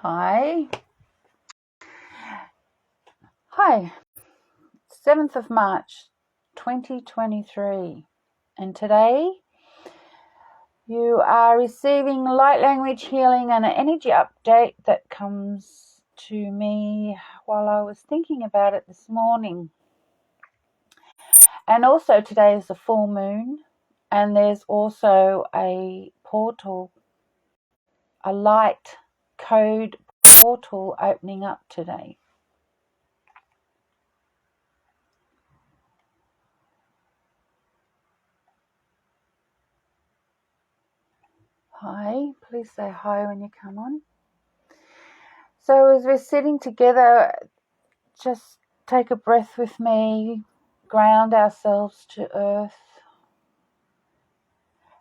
Hi. Hi. 7th of March 2023. And today you are receiving light language healing and an energy update that comes to me while I was thinking about it this morning. And also today is the full moon, and there's also a portal, a light code portal opening up today. Hi, please say hi when you come on. So as we're sitting together, just take a breath with me, ground ourselves to earth,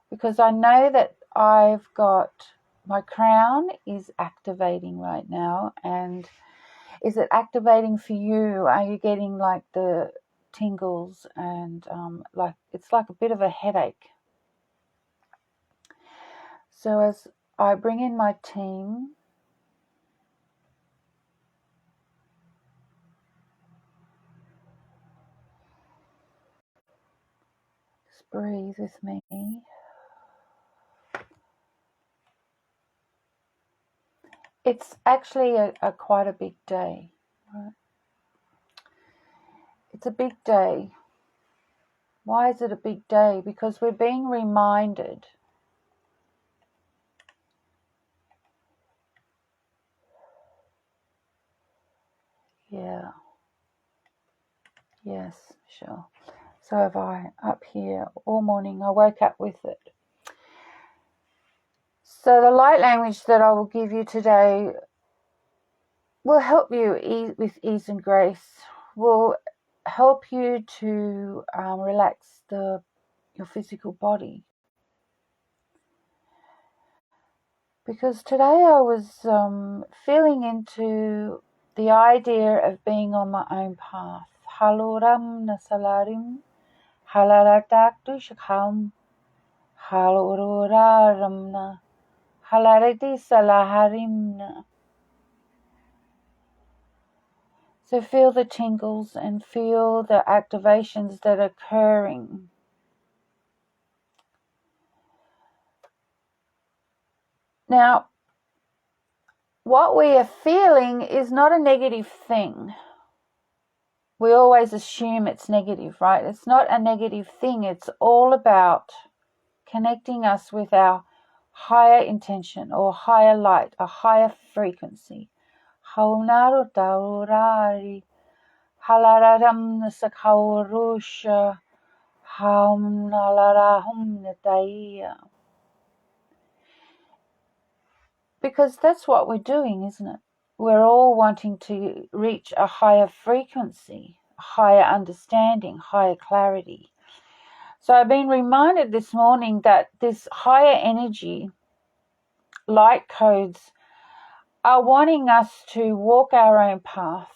because I know that I've got my crown is activating right now. And is it activating for you? Are you getting like the tingles and like it's like a bit of a headache? So as I bring in my team, just breathe with me. It's actually a quite a big day, right? It's a big day. Why is it a big day? Because we're being reminded yes, sure. So have I up here all morning. I woke up with it. So the light language that I will give you today will help you with ease and grace, will help you to relax your physical body. Because today I was feeling into the idea of being on my own path. Haluram nasalarim, halarataktu shakham, haluraramna, halarati salaharimna. So feel the tingles and feel the activations that are occurring. Now, what we are feeling is not a negative thing. We always assume it's negative, right? It's not a negative thing. It's all about connecting us with our higher intention or higher light, a higher frequency. Haunarutaurari, halararam nasakaurusha, haumnalarahumnataya. Because that's what we're doing, isn't it? We're all wanting to reach a higher frequency, higher understanding, higher clarity. So I've been reminded this morning that this higher energy, light codes, are wanting us to walk our own path,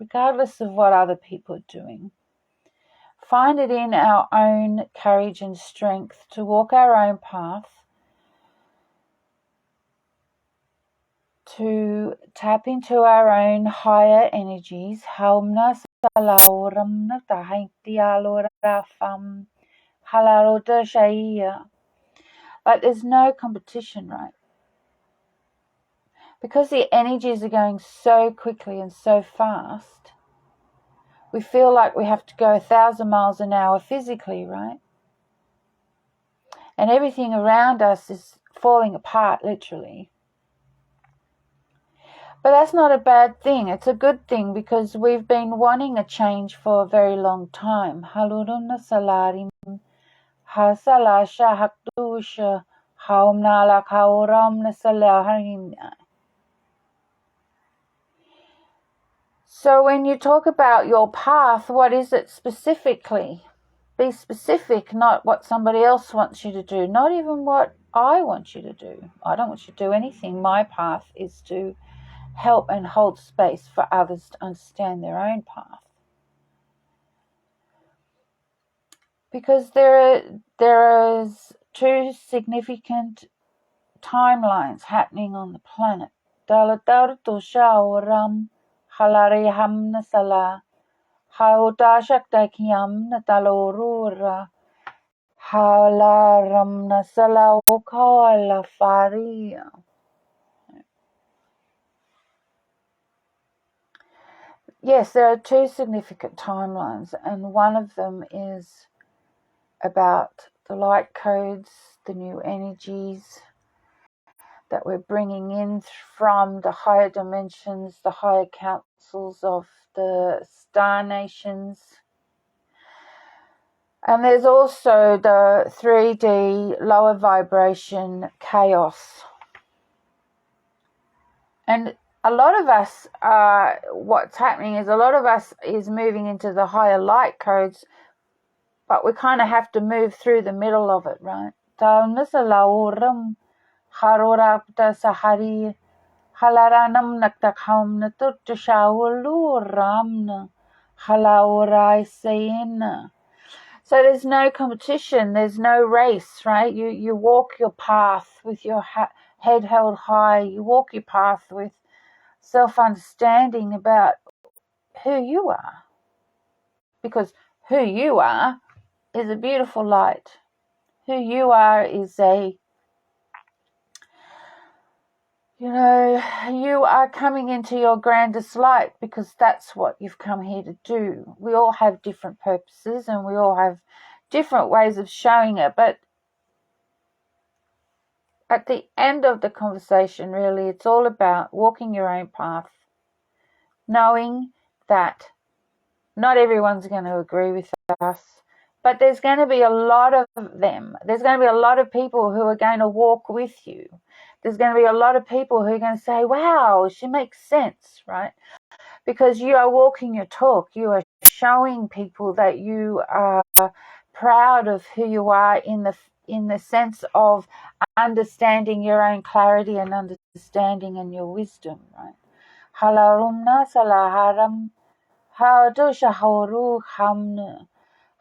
regardless of what other people are doing. Find it in our own courage and strength to walk our own path, to tap into our own higher energies. But there's no competition, right? Because the energies are going so quickly and so fast, we feel like we have to go 1,000 miles an hour physically, right? And everything around us is falling apart, literally. But that's not a bad thing. It's a good thing because we've been wanting a change for a very long time. Halurumna salarim, hasalasha hakdusha, haumnala kauramna salaharim. So when you talk about your path, what is it specifically? Be specific, not what somebody else wants you to do, not even what I want you to do. I don't want you to do anything. My path is to help and hold space for others to understand their own path. Because there is two significant timelines happening on the planet. Talatartu Shauram Halari Hamna Sala Hautashak Dakiam Natalorura Halaram Nasala Okala Faria. Yes, there are two significant timelines, and one of them is about the light codes, the new energies that we're bringing in from the higher dimensions, the higher councils of the star nations. And there's also the 3D lower vibration chaos. And a lot of us, what's happening is a lot of us is moving into the higher light codes, but we kind of have to move through the middle of it, right? Harorapta Sahari Halaranam Naktakham Naturtashawaluramna Halaurai Sayena. So there's no competition, there's no race, right? You walk your path with your head held high, you walk your path with self-understanding about who you are. Because who you are is a beautiful light. Who you are is you are coming into your grandest light because that's what you've come here to do. We all have different purposes and we all have different ways of showing it. But at the end of the conversation, really, it's all about walking your own path, knowing that not everyone's going to agree with us. But there's going to be a lot of them. There's going to be a lot of people who are going to walk with you. There's going to be a lot of people who are going to say, wow, she makes sense, right? Because you are walking your talk. You are showing people that you are proud of who you are in the sense of understanding your own clarity and understanding and your wisdom, right? Halarumna salaharam hadu shahoru hamna.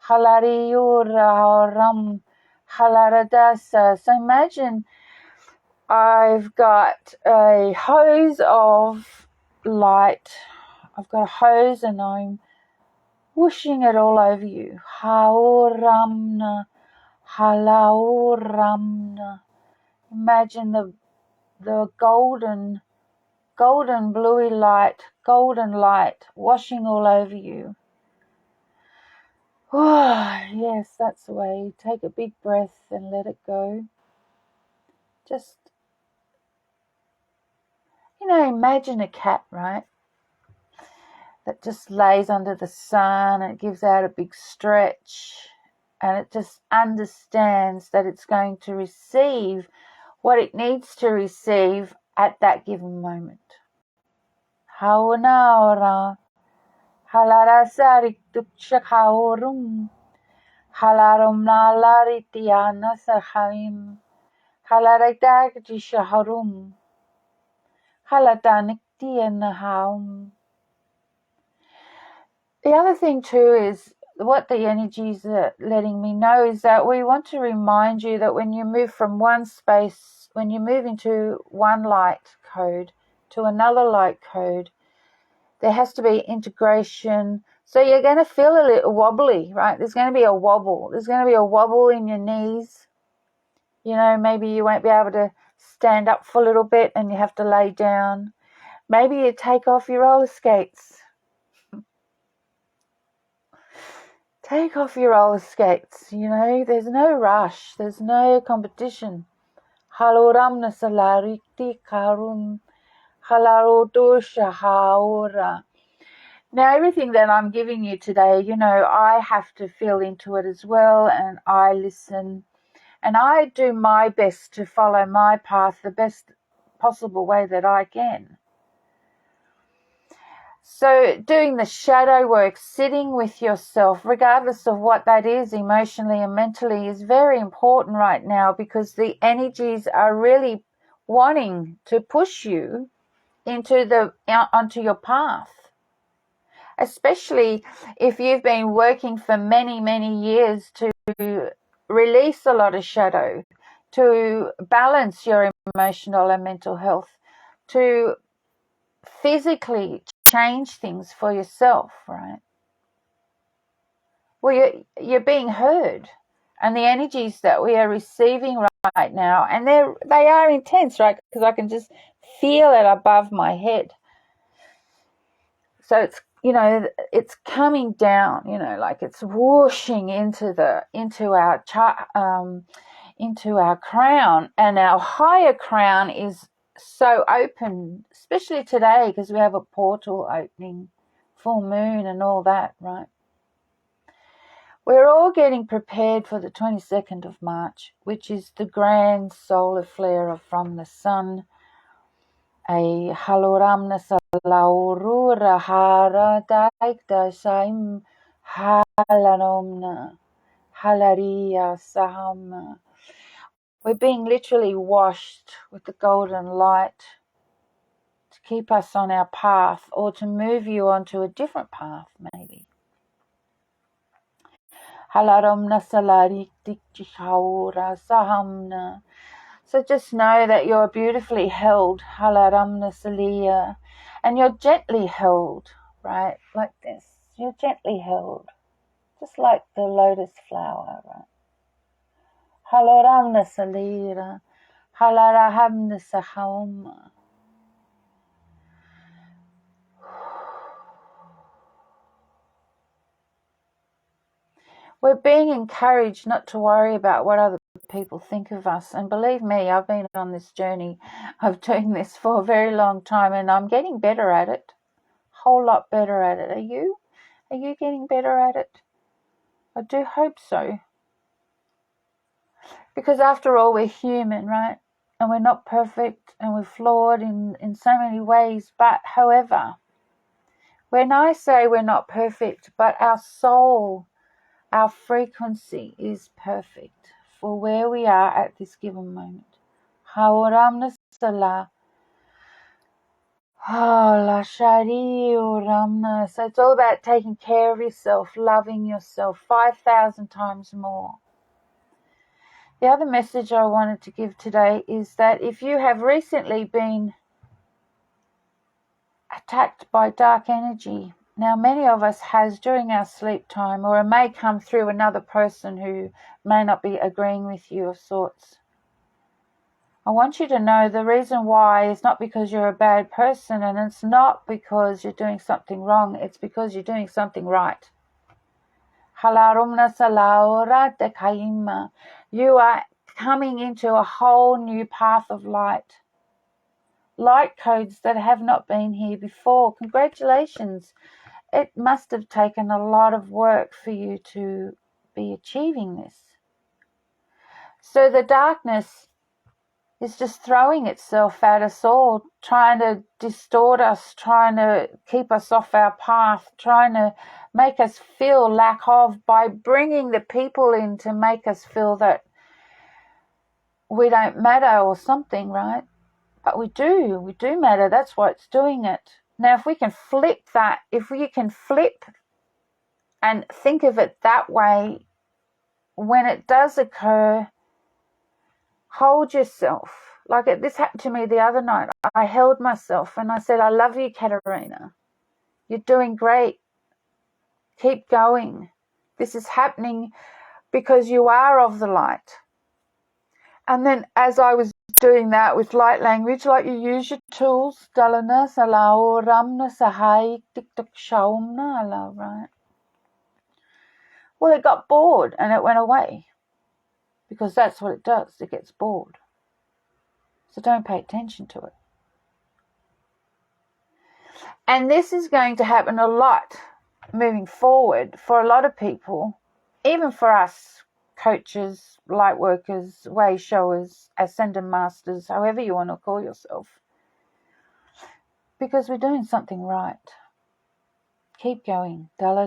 Halariuraram halaradasa. So imagine I've got a hose of light. I've got a hose and I'm whooshing it all over you. Hauramna, halauramna. Imagine the golden bluey light, golden light washing all over you. Oh, yes, that's the way. Take a big breath and let it go. Just, imagine a cat, right? That just lays under the sun and it gives out a big stretch and it just understands that it's going to receive what it needs to receive at that given moment. Haunaora halarasari tukshakaurum halarum nalaritiana sahaim halaradagdishaharum haladaniktianahaum. The other thing too is what the energies are letting me know is that we want to remind you that when you move from one space, when you move into one light code to another light code, there has to be integration. So you're going to feel a little wobbly, right? There's going to be a wobble. There's going to be a wobble in your knees. Maybe you won't be able to stand up for a little bit and you have to lay down. Maybe you take off your roller skates. Take off your roller skates, there's no rush, there's no competition. Haloramna salarikti karum halarodosha haora. Now everything that I'm giving you today, I have to feel into it as well, and I listen and I do my best to follow my path the best possible way that I can. So doing the shadow work, sitting with yourself, regardless of what that is emotionally and mentally, is very important right now because the energies are really wanting to push you onto your path. Especially if you've been working for many, many years to release a lot of shadow, to balance your emotional and mental health. to physically change things for yourself, right? Well, you're being heard, and the energies that we are receiving right now, and they are intense, right? Because I can just feel it above my head. So it's, it's coming down, like it's whooshing into our crown, and our higher crown is so open, especially today because we have a portal opening, full moon and all that, right? We're all getting prepared for the 22nd of March, which is the grand solar flare from the sun. A haloramna salaurura hara daikta saim halanomna halaria saham. We're being literally washed with the golden light to keep us on our path, or to move you onto a different path, maybe. Halaromna salari dikchihaura sahamna. So just know that you're beautifully held, halaramna salia, and you're gently held, right? Like this. You're gently held, just like the lotus flower, right? Halaramna salira, halarahamna sahama. We're being encouraged not to worry about what other people think of us. And believe me, I've been on this journey of doing this for a very long time, and I'm getting better at it. A whole lot better at it. Are you? Are you getting better at it? I do hope so. Because after all, we're human, right? And we're not perfect, and we're flawed in so many ways. But however, when I say we're not perfect, but our soul, our frequency is perfect for where we are at this given moment. Hauramna Sala. La Shari Uramna. So it's all about taking care of yourself, loving yourself 5,000 times more. The other message I wanted to give today is that if you have recently been attacked by dark energy, now many of us has during our sleep time, or it may come through another person who may not be agreeing with you of sorts. I want you to know the reason why is not because you're a bad person, and it's not because you're doing something wrong, it's because you're doing something right. You are coming into a whole new path of light. Light codes that have not been here before. Congratulations. It must have taken a lot of work for you to be achieving this. So the darkness is just throwing itself at us all, trying to distort us, trying to keep us off our path, trying to make us feel lack of, by bringing the people in to make us feel that we don't matter or something, right? But we do matter. That's why it's doing it. Now, if we can flip that, if we can flip and think of it that way, when it does occur, hold yourself. Like this happened to me the other night. I held myself and I said, I love you, Katerina. You're doing great. Keep going. This is happening because you are of the light. And then as I was doing that with light language, like you use your tools, Dalana, Salao, Ramna, Sahai, Tiktok, Shaumna, right? Well, it got bored and it went away. Because that's what it does. It gets bored. So don't pay attention to it. And this is going to happen a lot moving forward for a lot of people, even for us coaches, light workers, way showers, ascendant masters, however you want to call yourself. Because we're doing something right. Keep going. But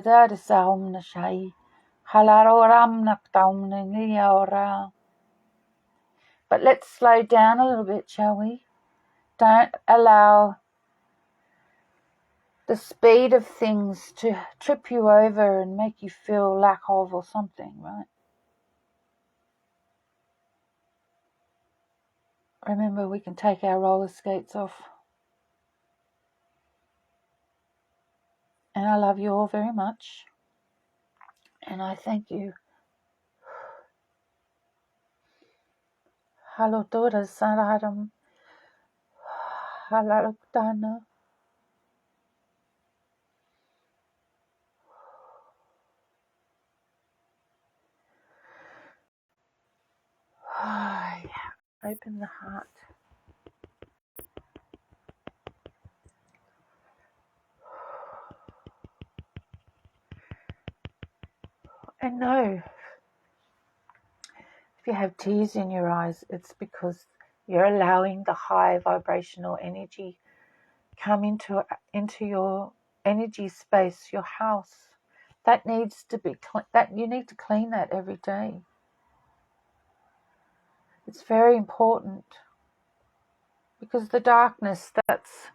let's slow down a little bit, shall we? Don't allow the speed of things to trip you over and make you feel lack of or something, right? Remember, we can take our roller skates off And I love you all very much. And I thank you. Halotora Sararam. Halalutana. Open the heart. And know, if you have tears in your eyes, it's because you're allowing the high vibrational energy come into your energy space, your house. That needs to be that you need to clean that every day. It's very important, because the darkness that's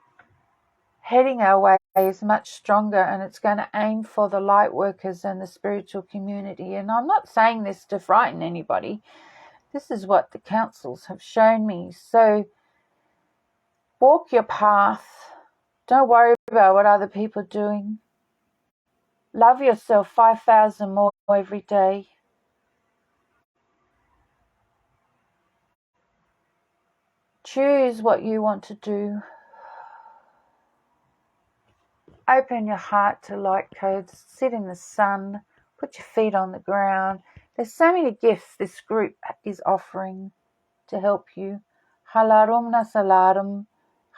heading our way is much stronger, and it's going to aim for the light workers and the spiritual community. And I'm not saying this to frighten anybody. This is what the councils have shown me. So walk your path. Don't worry about what other people are doing. Love yourself 5,000 more every day. Choose what you want to do. Open your heart to light codes. Sit in the sun. Put your feet on the ground. There's so many gifts this group is offering to help you. Halarum nasalarum.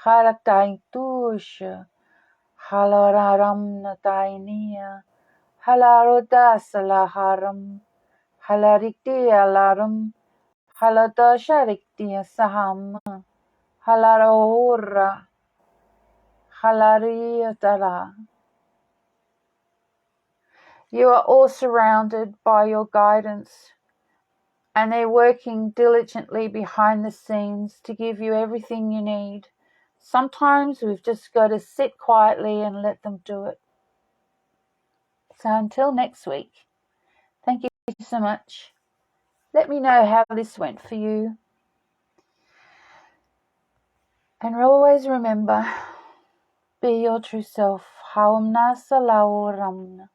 Haratai tusha. Halararam natainia. Halarodasalaharam. Halarikti alarum. Haladasharikti saham. Halarora. Halariyatara. You are all surrounded by your guidance, and they're working diligently behind the scenes to give you everything you need. Sometimes we've just got to sit quietly and let them do it. So until next week, thank you so much. Let me know how this went for you. And always remember, be your true self. Haum nasa lauramna.